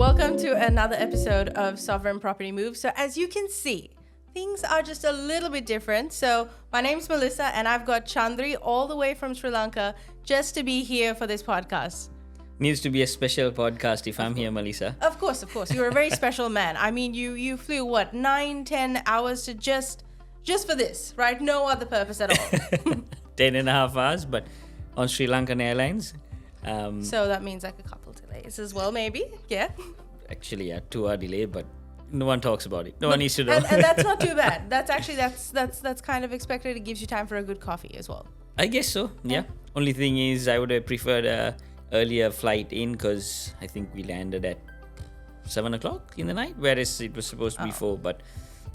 Welcome to another episode of Sovereign Property Move. So as you can see, things are just a little bit different. So my name's Melissa and I've got Chandri all the way from Sri Lanka just to be here for this podcast. Needs to be a special podcast if I'm here, Melissa. Of course. You're a very special man. I mean, you flew, 9-10 hours to just for this, right? No other purpose at all. 10.5 hours, but on Sri Lankan Airlines. So that means like a couple delays as well, maybe. Yeah. Actually, a 2-hour delay, but no one talks about it. No one needs to know. And that's not too bad. That's actually, that's kind of expected. It gives you time for a good coffee as well. I guess so, yeah. Only thing is, I would have preferred a earlier flight in because I think we landed at 7 o'clock in the night, whereas it was supposed to be 4. But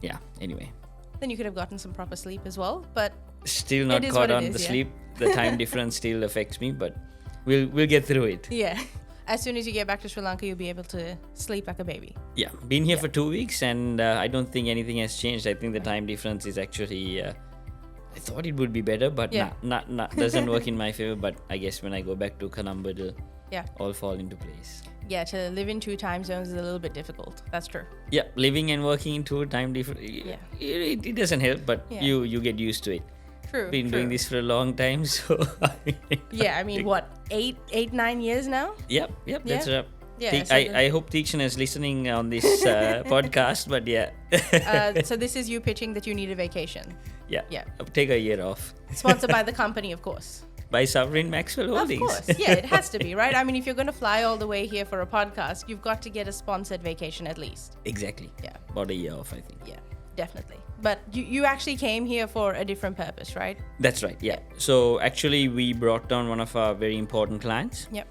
yeah, anyway. Then you could have gotten some proper sleep as well, but still not caught on the sleep. The time difference still affects me, but we'll get through it. Yeah. As soon as you get back to Sri Lanka, you'll be able to sleep like a baby. Yeah. Been here for 2 weeks and I don't think anything has changed. I think the time difference is actually, I thought it would be better, but doesn't work in my favor. But I guess when I go back to Colombo, it'll all fall into place. Yeah, to live in 2 time zones is a little bit difficult. That's true. Yeah, living and working in 2 time different. Yeah. It doesn't help, but you get used to it. True. Been doing this for a long time, so. I mean, what, 8-9 years now? Yep, that's right. Yeah, I hope Teakshan is listening on this podcast, but yeah. So this is you pitching that you need a vacation. Yeah. Take a year off. Sponsored by the company, of course. By Sovereign Maxwell Holdings. Of course. Yeah, it has to be, right? I mean, if you're going to fly all the way here for a podcast, you've got to get a sponsored vacation at least. Exactly. Yeah. About a year off, I think. Yeah, definitely. But you actually came here for a different purpose, right? That's right, yeah. So actually, we brought down one of our very important clients. Yep.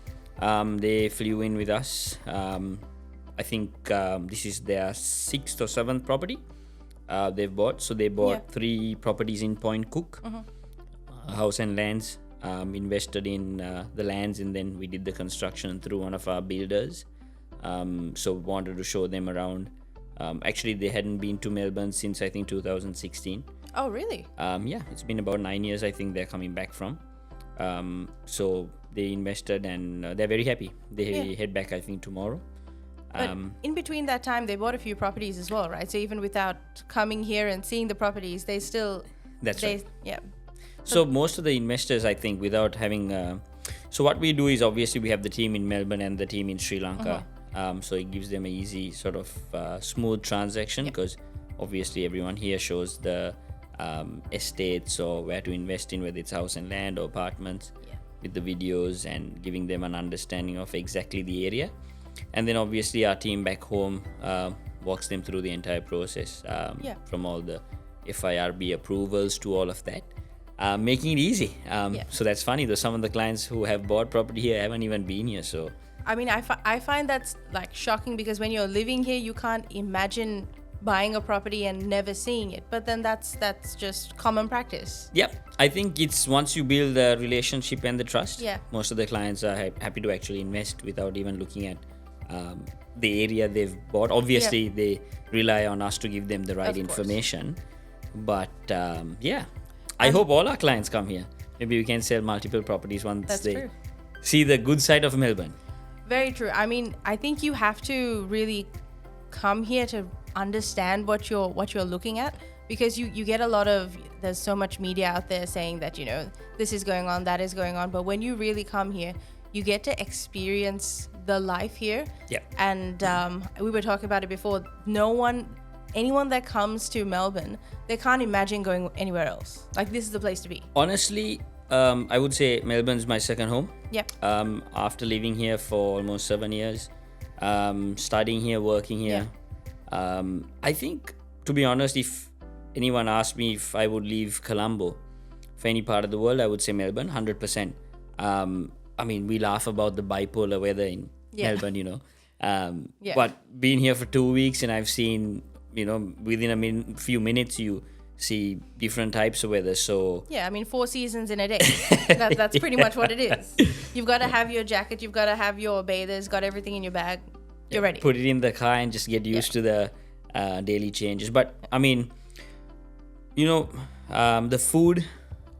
They flew in with us. I think this is their 6th or 7th property they've bought. So they bought 3 properties in Point Cook, house and lands. Invested in the lands, and then we did the construction through one of our builders. So wanted to show them around. Actually, they hadn't been to Melbourne since I think 2016. Oh, really? Yeah, it's been about 9 years I think they're coming back from. So they invested and they're very happy. They head back I think tomorrow. But in between that time, they bought a few properties as well, right? So even without coming here and seeing the properties, they still... That's right. Yeah. So most of the investors, I think, without having... so what we do is obviously we have the team in Melbourne and the team in Sri Lanka. So it gives them an easy sort of smooth transaction because obviously everyone here shows the estates or where to invest in, whether it's house and land or apartments, with the videos and giving them an understanding of exactly the area. And then obviously our team back home walks them through the entire process from all the FIRB approvals to all of that. Making it easy. So that's funny though, some of the clients who have bought property here haven't even been here. So I mean, I find that's like shocking because when you're living here, you can't imagine buying a property and never seeing it. But then that's just common practice. Yep. I think it's once you build the relationship and the trust, most of the clients are happy to actually invest without even looking at the area they've bought. Obviously, they rely on us to give them the right information. But I hope all our clients come here. Maybe we can sell multiple properties once they see the good side of Melbourne. Very true. I mean, I think you have to really come here to understand what you're looking at because you get a lot of, there's so much media out there saying that, you know, this is going on, that is going on. But when you really come here, you get to experience the life here. Yeah. And we were talking about it before. Anyone that comes to Melbourne, they can't imagine going anywhere else. Like, this is the place to be. Honestly, I would say Melbourne's my second home. Yep. After living here for almost 7 years, studying here, working here. I think, to be honest, if anyone asked me if I would leave Colombo for any part of the world, I would say Melbourne, 100%. I mean, we laugh about the bipolar weather in Melbourne, you know. But being here for 2 weeks and I've seen... You know, within a few minutes, you see different types of weather. So I mean, 4 seasons in a day. That's pretty much what it is. You've got to have your jacket. You've got to have your bathers. Got everything in your bag. You're ready. Put it in the car and just get used to the daily changes. But I mean, you know, the food,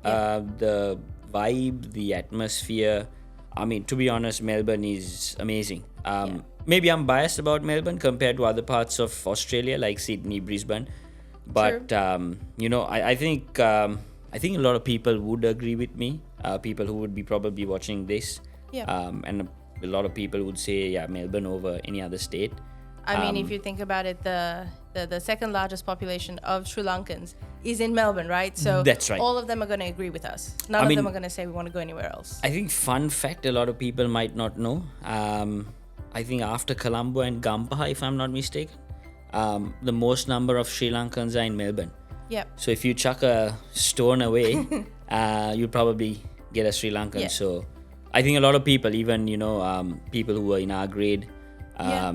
the vibe, the atmosphere. I mean, to be honest, Melbourne is amazing. maybe I'm biased about Melbourne compared to other parts of Australia like Sydney, Brisbane, but I think a lot of people would agree with me. People who would be probably watching this, and a lot of people would say, Melbourne over any other state. I mean, if you think about it, the second largest population of Sri Lankans is in Melbourne, right? So that's right. All of them are going to agree with us. None of them are going to say we want to go anywhere else. I think fun fact a lot of people might not know. I think after Colombo and Gampaha, if I'm not mistaken, the most number of Sri Lankans are in Melbourne. Yep. So if you chuck a stone away, you'll probably get a Sri Lankan. Yeah. So I think a lot of people, even people who are in our grade,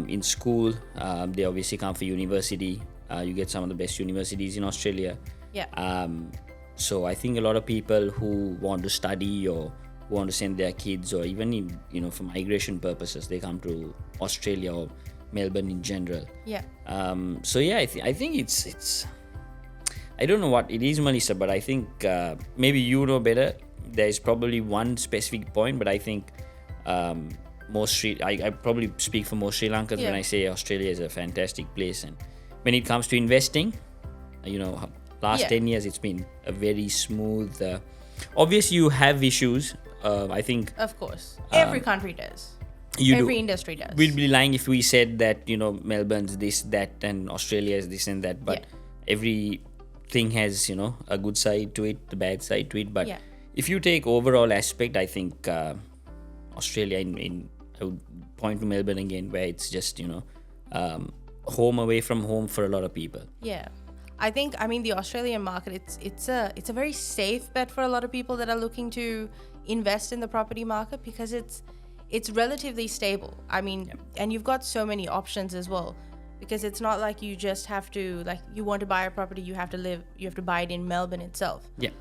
in school, they obviously come for university. You get some of the best universities in Australia. Yeah. So I think a lot of people who want to study or who want to send their kids, or even for migration purposes, they come to Australia or Melbourne in general. Yeah. I think it's I don't know what it is, Melissa, but I think maybe you know better. There is probably one specific point, but I think I probably speak for most Sri Lankans when I say Australia is a fantastic place. And when it comes to investing, last 10 years it's been a very smooth. Obviously, you have issues. I think, of course, every country does. Every industry does. We'd be lying if we said that Melbourne's this, that, and Australia is this and that. But everything has a good side to it, the bad side to it. But if you take overall aspect, I think Australia, I would point to Melbourne again, where it's just home away from home for a lot of people. Yeah. I think, the Australian market, it's a very safe bet for a lot of people that are looking to invest in the property market, because it's relatively stable. And you've got so many options as well, because it's not like you just have to, like, you want to buy a property, you have to buy it in Melbourne itself. Yeah.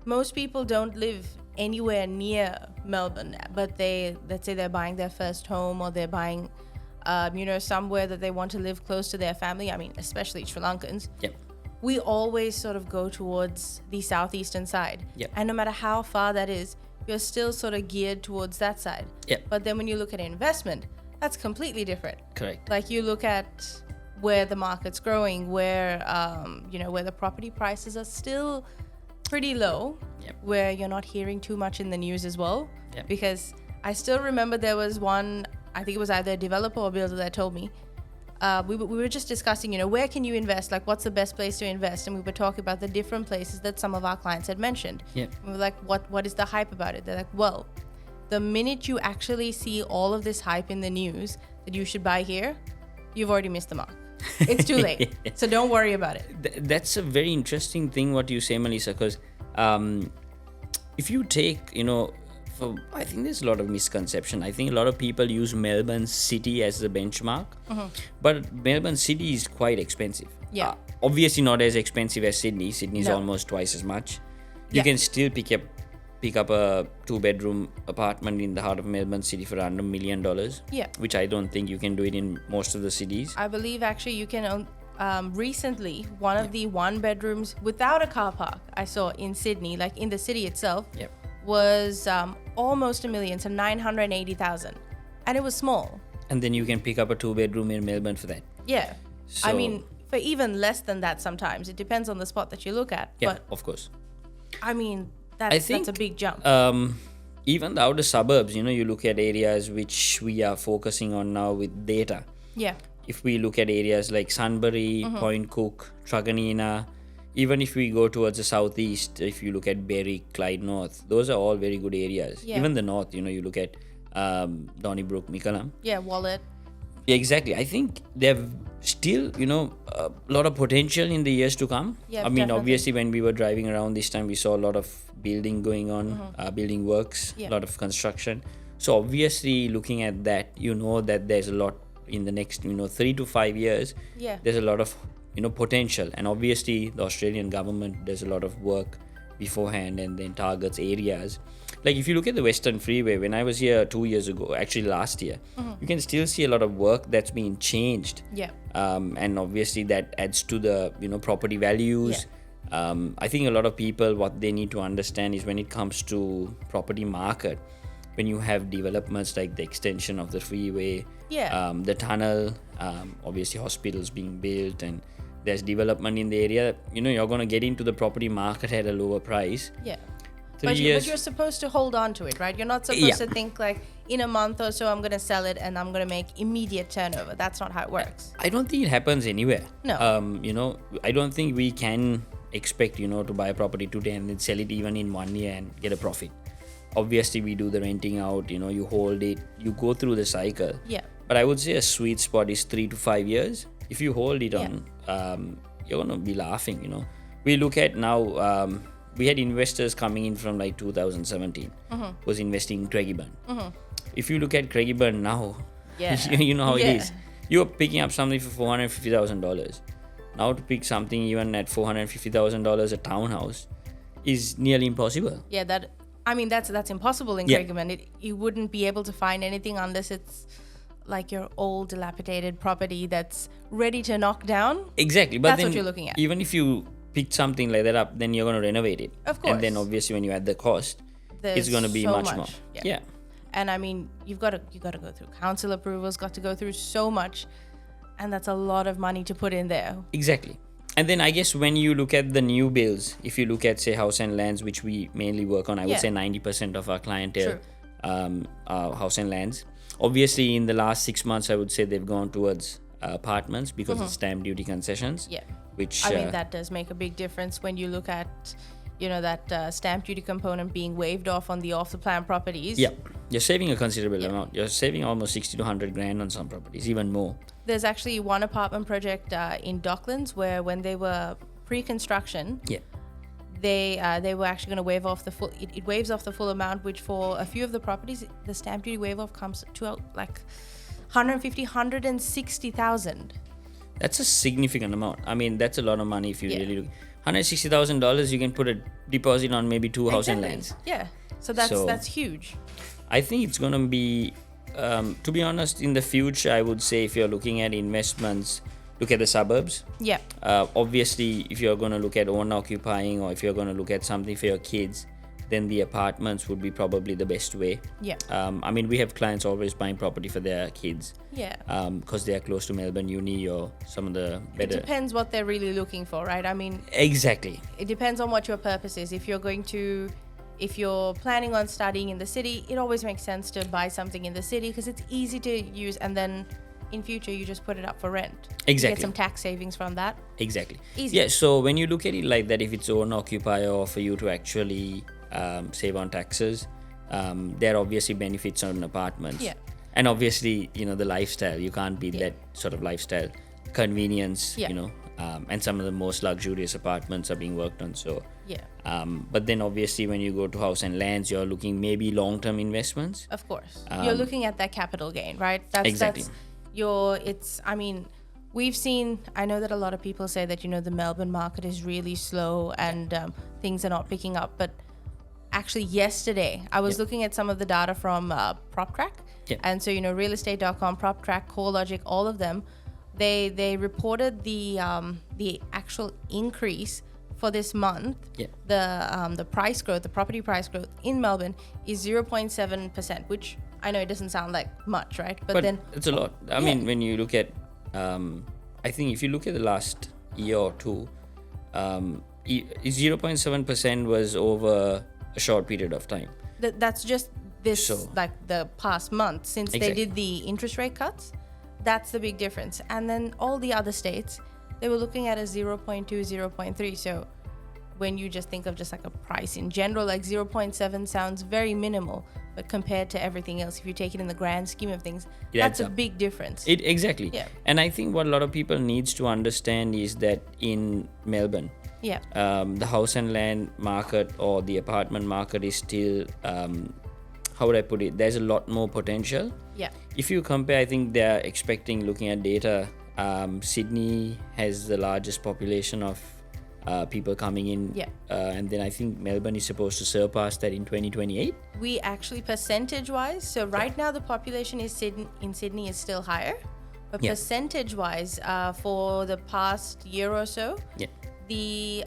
Most people don't live anywhere near Melbourne, but let's say they're buying their first home, or they're buying, somewhere that they want to live close to their family. Especially Sri Lankans. Yep. We always sort of go towards the southeastern side. Yep. And no matter how far that is, you're still sort of geared towards that side. Yep. But then when you look at investment, that's completely different. Correct. Like, you look at where the market's growing, where where the property prices are still pretty low, where you're not hearing too much in the news as well. Yep. Because I still remember there was one, I think it was either a developer or builder that told me, we were just discussing, where can you invest? Like, what's the best place to invest? And we were talking about the different places that some of our clients had mentioned. Yeah. We were like, what is the hype about it? They're like, well, the minute you actually see all of this hype in the news that you should buy here, you've already missed the mark. It's too late. So don't worry about it. That's a very interesting thing what you say, Melissa, because if you take, I think there's a lot of misconception. I think a lot of people use Melbourne City as the benchmark, but Melbourne City is quite expensive. Yeah. Obviously not as expensive as Sydney. Sydney is almost twice as much. You can still pick up a 2-bedroom apartment in the heart of Melbourne City for under $1 million. Yeah. Which I don't think you can do it in most of the cities. I believe actually you can. Recently, one of the 1-bedrooms without a car park I saw in Sydney, like in the city itself, was almost $1 million, so 980,000, and it was small. And then you can pick up a 2-bedroom in Melbourne for that. Yeah. So, for even less than that sometimes. It depends on the spot that you look at. Yeah, but, of course. That's a big jump. Even the outer suburbs, you look at areas which we are focusing on now with data. Yeah. If we look at areas like Sunbury, Point Cook, Truganina, even if we go towards the southeast, if you look at Berwick, Clyde North, those are all very good areas. Yeah. Even the north, you look at Donnybrook, Mikalam. Yeah, Wallet. Yeah, exactly. I think they've still, a lot of potential in the years to come. Yeah, definitely. Obviously, when we were driving around this time, we saw a lot of building going on, building works, a lot of construction. So obviously, looking at that, that there's a lot in the next, 3 to 5 years. Yeah. There's a lot of, potential. And obviously, the Australian government does a lot of work beforehand and then targets areas. Like, if you look at the Western Freeway, when I was here 2 years ago, actually last year, you can still see a lot of work that's been changed. Yeah. And obviously that adds to the, property values. Yeah. I think a lot of people, what they need to understand is when it comes to property market, when you have developments like the extension of the freeway, Yeah. the tunnel, obviously hospitals being built, and there's development in the area, you're going to get into the property market at a lower price. Yeah. 3 But years. you're supposed to hold on to it, right? You're not supposed Yeah. to think like in a month or so I'm going to sell it and I'm going to make immediate turnover. That's not how it works. I don't think it happens anywhere. No. I don't think we can expect, to buy a property today and then sell it even in 1 year and get a profit. Obviously, we do the renting out, you hold it, you go through the cycle. Yeah. But I would say a sweet spot is 3 to 5 years. If you hold it on, you're going to be laughing, We look at now, we had investors coming in from like 2017 was investing in Craigieburn. If you look at Craigieburn now, Yeah. you know how it Yeah. is. You're picking up something for $450,000. Now to pick something even at $450,000 a townhouse is nearly impossible. Yeah, that's impossible in Yeah. Craigieburn. You wouldn't be able to find anything unless it's like your old dilapidated property that's ready to knock down. Exactly. But That's then what you're looking at. even if you pick something like that up, then you're going to renovate it. Of course. And then obviously when you add the cost, it's There's going to be so much more. Yeah. And I mean, you got to go through council approvals, got to go through so much, and that's a lot of money to put in there. Exactly. And then I guess when you look at the new builds, if you look at say house and lands, which we mainly work on, I would Yeah. say 90% of our clientele True. are house and lands. Obviously in the last 6 months, I would say they've gone towards apartments because of stamp duty concessions. Yeah. Which I mean, that does make a big difference when you look at, that stamp duty component being waived off on the off-the-plan properties. yeah, you're saving a considerable amount. You're saving almost 60 to 100 grand on some properties, even more. There's actually one apartment project in Docklands where when they were pre-construction, Yeah. they were actually going to waive off the full. It waives off the full amount, which for a few of the properties, the stamp duty waive off comes to like 150, 160,000. That's a significant amount. I mean, that's a lot of money if you Yeah. really look. $160,000, you can put a deposit on maybe 2 house and lands. Yeah. So that's huge. I think it's going to be, to be honest, in the future, I would say if you're looking at investments, look at the suburbs. Yeah. Obviously, if you're going to look at own occupying or if you're going to look at something for your kids, then the apartments would be probably the best way. Yeah. I mean, we have clients always buying property for their kids Yeah. because they are close to Melbourne Uni or some of the It better. depends what they're really looking for, right? I mean, Exactly. it depends on what your purpose is. If you're planning on studying in the city, it always makes sense to buy something in the city because it's easy to use, and then in future you just put it up for rent. You Exactly. get some tax savings from that. Exactly. Easy. Yeah, so when you look at it like that, if it's own occupier or for you to actually save on taxes, there are obviously benefits on apartments. Yeah. And obviously, the lifestyle, you can't beat that sort of lifestyle. Convenience, Yeah. And some of the most luxurious apartments are being worked on. So, Yeah. but then obviously when you go to house and lands, you're looking maybe long-term investments. Of course. You're looking at that capital gain, right? Exactly. I know that a lot of people say that, the Melbourne market is really slow and things are not picking up. But actually yesterday, I was looking at some of the data from PropTrack. Yeah. And so, realestate.com, PropTrack, CoreLogic, all of them, they reported the actual increase for this month. Yeah. The price growth, the property price growth in Melbourne is 0.7%, which I know it doesn't sound like much, right? But then it's a lot. I mean, when you look at, I think if you look at the last year or two, 0.7% was over a short period of time. that's just this, So- like the past month since Exactly. they did the interest rate cuts. That's the big difference. And then all the other states, they were looking at a 0.2, 0.3. So when you just think of just like a price in general, like 0.7 sounds very minimal, but compared to everything else, if you take it in the grand scheme of things, It that's adds a up. big difference. Exactly. Yeah. And I think what a lot of people needs to understand is that in Melbourne, Yeah. the house and land market or the apartment market is still, how would I put it? There's a lot more potential. Yeah. If you compare, I think they're expecting, looking at data, Sydney has the largest population of people coming in. Yeah. And then I think Melbourne is supposed to surpass that in 2028. We actually percentage-wise, so right now the population in Sydney is still higher, but Yeah. percentage-wise, for the past year or so, Yeah. the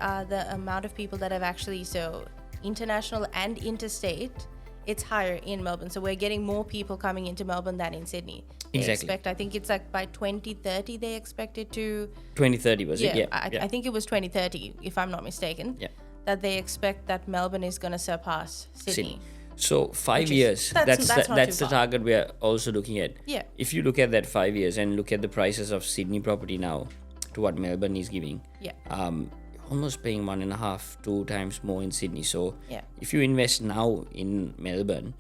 amount of people that have actually, so international and interstate, it's higher in Melbourne. So we're getting more people coming into Melbourne than in Sydney. They Exactly. expect, I think it's like by 2030 they expect it to 2030 was it? I think it was 2030 if I'm not mistaken. Yeah. That they expect that Melbourne is going to surpass Sydney. So 5 years. That's not the too far. target we are also looking at. Yeah. If you look at that 5 years and look at the prices of Sydney property now to what Melbourne is giving, almost paying 1.5-2 times more in Sydney. So if you invest now in Melbourne,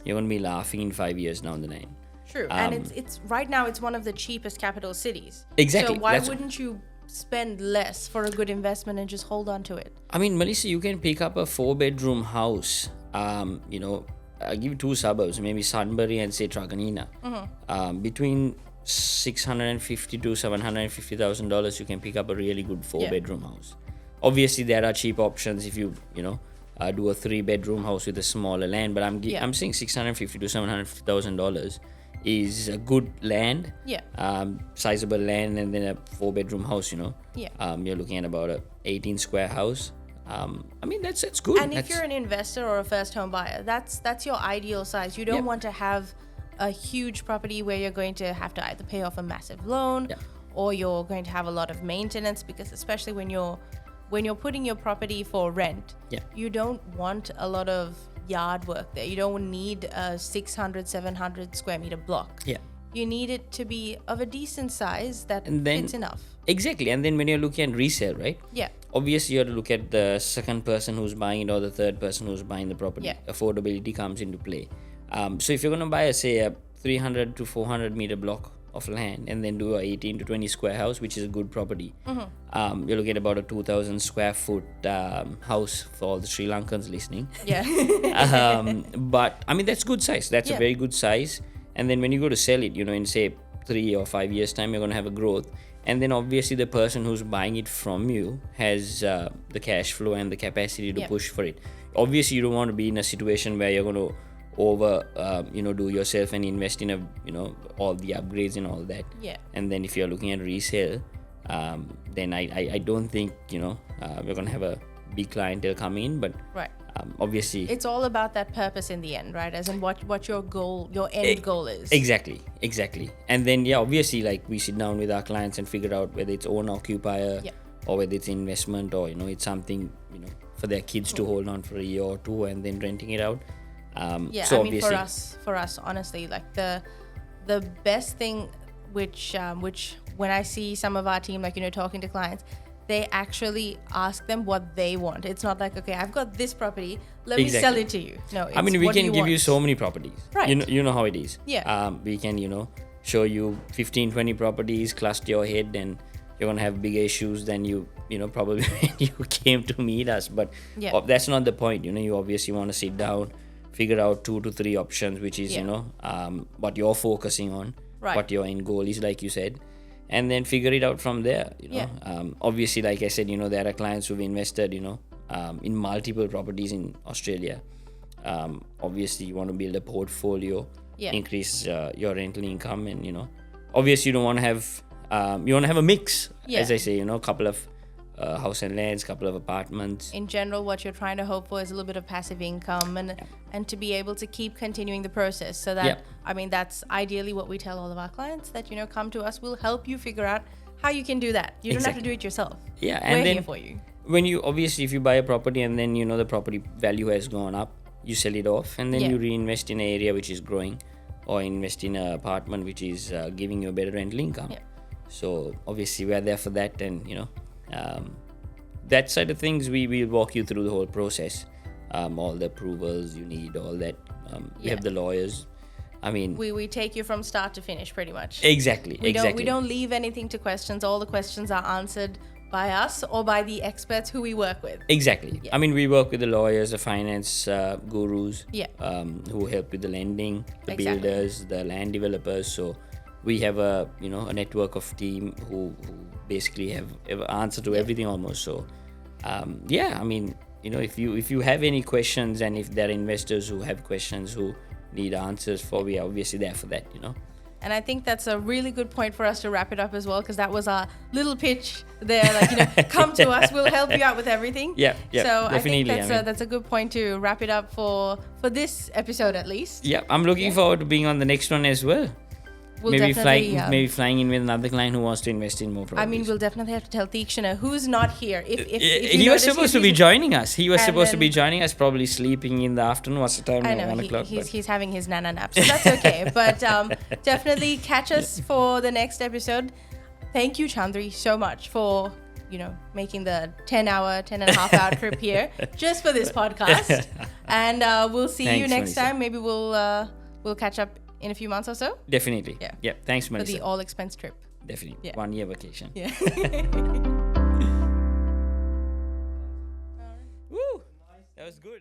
you're going to be laughing in 5 years down the line. True. And it's right now it's one of the cheapest capital cities. Exactly. So why wouldn't you spend less for a good investment and just hold on to it? I mean, Melissa, you can pick up a 4-bedroom house. I'll give you 2 suburbs, maybe Sunbury and say Truganina. Between $650,000 to $750,000, you can pick up a really good 4-bedroom house. Obviously, there are cheap options if you do a 3-bedroom house with a smaller land. But I'm saying $650,000 to $750,000 is a good land, sizable land, and then a 4-bedroom house. You're looking at about a 18 square house. I mean that's good. And if you're an investor or a first home buyer, that's your ideal size. You don't want to have a huge property where you're going to have to either pay off a massive loan or you're going to have a lot of maintenance, because especially when you're putting your property for rent, you don't want a lot of yard work there. You don't need a 600-700 square meter block. You need it to be of a decent size that fits enough. Exactly. And then when you're looking at resale, right? Obviously you have to look at the second person who's buying it or the third person who's buying the property. Affordability comes into play. So if you're going to buy a 300 to 400 meter block of land and then do a 18 to 20 square house, which is a good property, you're looking at about a 2,000 square foot house for all the Sri Lankans listening. But I mean, that's good size. That's a very good size. And then when you go to sell it, in say 3 or 5 years time, you're going to have a growth. And then obviously the person who's buying it from you has the cash flow and the capacity to push for it. Obviously you don't want to be in a situation where you're going to do yourself and invest in all the upgrades and all that. And then if you're looking at resale, then I don't think we're going to have a big clientele come in, but obviously it's all about that purpose in the end, right? As in what your goal, your end goal is. Exactly. And then obviously like we sit down with our clients and figure out whether it's owner occupier or whether it's investment or it's something for their kids to hold on for a year or two and then renting it out. So I mean, for us honestly, like the best thing which when I see some of our team talking to clients, they actually ask them what they want. It's not like, okay, I've got this property, let me sell it to you. No, it's I mean, we can give you so many properties. Right. You know how it is. We can, show you 15-20 properties, cluster your head, and you're going to have bigger issues than you probably when you came to meet us. But that's not the point. You obviously want to sit down, figure out 2 to 3 options, which is, what you're focusing on, what your end goal is, like you said. And then figure it out from there. Obviously, like I said, there are clients who've invested, in multiple properties in Australia. Obviously, you want to build a portfolio, increase your rental income, and obviously, you don't want to have you want to have a mix, as I say. A couple of house and lands, couple of apartments. In general, what you're trying to hope for is a little bit of passive income and to be able to keep continuing the process. So that I mean, that's ideally what we tell all of our clients, that come to us, we'll help you figure out how you can do that. You don't have to do it yourself. And we're then here for you. When you obviously, if you buy a property and then the property value has gone up, you sell it off and then you reinvest in an area which is growing, or invest in an apartment which is giving you a better rental income. So obviously we're there for that, and that side of things we will walk you through the whole process, all the approvals you need, all that. We have the lawyers. I mean, we take you from start to finish pretty much. Exactly. We don't leave anything to questions. All the questions are answered by us or by the experts who we work with. Exactly. I mean, we work with the lawyers, the finance gurus, who help with the lending, the builders, the land developers. So we have a network of team who basically have answer to everything almost. So I mean, if you have any questions, and if there are investors who have questions who need answers for, we are obviously there for that. And I think that's a really good point for us to wrap it up as well, because that was our little pitch there. Like, you know, come to us, we'll help you out with everything. Yeah, So definitely. I think that's a good point to wrap it up for this episode at least. Yeah, I'm looking forward to being on the next one as well. We'll maybe flying in with another client who wants to invest in more properties. I mean, we'll definitely have to tell Tikshana who's not here. If he was supposed to be joining us. He was supposed to be joining us, probably sleeping in the afternoon. What's the time? I know, 1 o'clock. He's having his nana nap, so that's okay. But definitely catch us for the next episode. Thank you, Chandri, so much for, you know, making the 10 and a half hour trip here just for this podcast. And we'll see you next time. Maybe we'll catch up in a few months or so. Definitely. Yeah. Thanks, Melissa. For the all expense trip. Definitely. Yeah. 1 year vacation. Yeah. Woo! That was good.